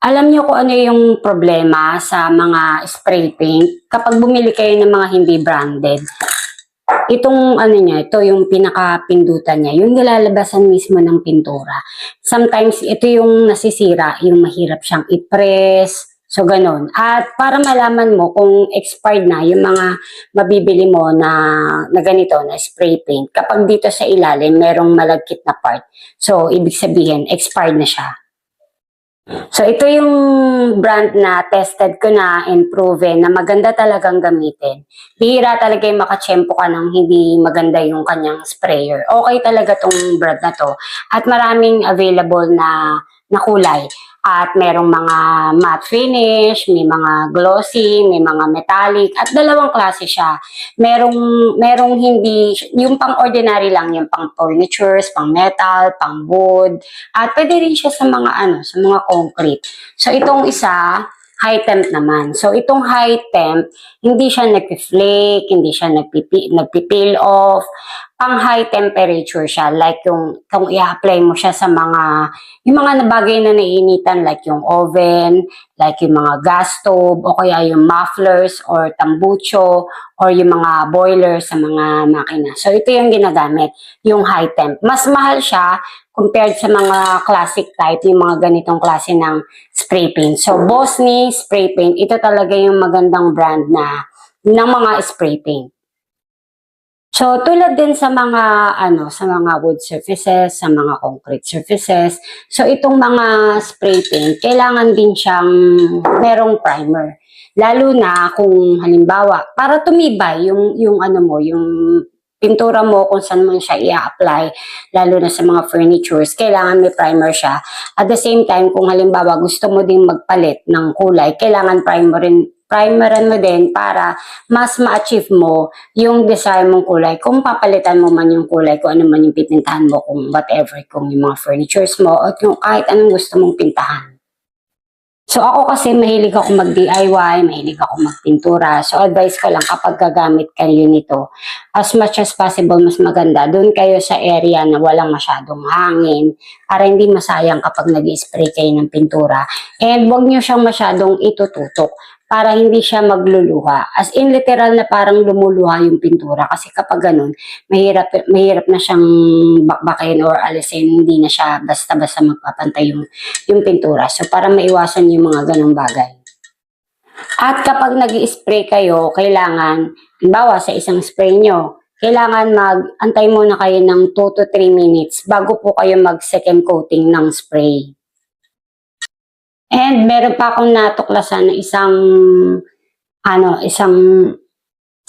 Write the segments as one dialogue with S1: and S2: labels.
S1: Alam niyo kung ano yung problema sa mga spray paint kapag bumili kayo ng mga hindi branded. Itong ano niya, ito yung pinakapindutan niya, yung nilalabasan mismo ng pintura. Sometimes ito yung nasisira, yung mahirap siyang i-press, so ganun. At para malaman mo kung expired na yung mga mabibili mo na ganito, na spray paint, kapag dito sa ilalim merong malagkit na part, so ibig sabihin expired na siya. So, ito yung brand na tested ko na and proven na maganda talagang gamitin. Bihira talaga yung makachempo ka ng hindi maganda yung kanyang sprayer. Okay talaga tong brand na to. At maraming available na kulay. At merong mga matte finish, may mga glossy, may mga metallic, at dalawang klase siya. Merong hindi, yung pang ordinary lang, yung pang furnitures, pang metal, pang wood, at pwede rin siya sa mga sa mga concrete. So itong isa, high temp naman. So itong high temp, hindi siya nagpi-flake, hindi siya nagpi-peel off. Pang high temperature siya, like kung i-apply mo siya sa yung mga bagay na naiinitan, like yung oven, like yung mga gas stove, o kaya yung mufflers or tambucho, or yung mga boiler sa mga makina. So ito yung ginagamit, yung high temp. Mas mahal siya compared sa mga classic type, yung mga ganitong klase ng spray paint. So Bosni spray paint, ito talaga yung magandang brand ng mga spray paint. So, tulad din sa mga sa mga wood surfaces, sa mga concrete surfaces. So, itong mga spray paint, kailangan din siyang merong primer. Lalo na kung halimbawa, para tumibay yung pintura mo kung saan mo siya i-apply, lalo na sa mga furnitures, kailangan may primer siya. At the same time, kung halimbawa gusto mo ding magpalit ng kulay, kailangan primeran mo din para mas ma-achieve mo yung desire mong kulay. Kung papalitan mo man yung kulay, kung ano man yung pipintahan mo, kung whatever, kung yung mga furnitures mo, o kung kahit anong gusto mong pintahan. So ako kasi mahilig ako mag-DIY, mahilig ako magpintura. So advice ko lang kapag gagamit kayo nito, as much as possible mas maganda, doon kayo sa area na walang masyadong hangin para hindi masayang kapag nag-spray kayo ng pintura. And huwag nyo siyang masyadong itututok para hindi siya magluluha. As in literal na parang lumuluha yung pintura kasi kapag ganun, mahirap na siyang bakbakin or alisin, hindi na siya basta-basta magpapantay yung pintura. So para maiwasan yung mga ganung bagay. At kapag nag-i-spray kayo, kailangan, halimbawa sa isang spray nyo, kailangan mag-antay muna kayo ng 2 to 3 minutes bago po kayo mag-second coating ng spray. And meron pa akong natuklasan na isang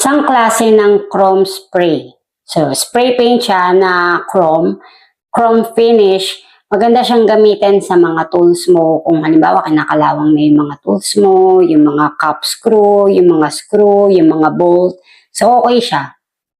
S1: klase ng chrome spray. So, spray paint siya na chrome finish. Maganda siyang gamitin sa mga tools mo. Kung halimbawa, kinakalawang mo yung mga tools mo, yung mga cap screw, yung mga bolt. So, okay siya.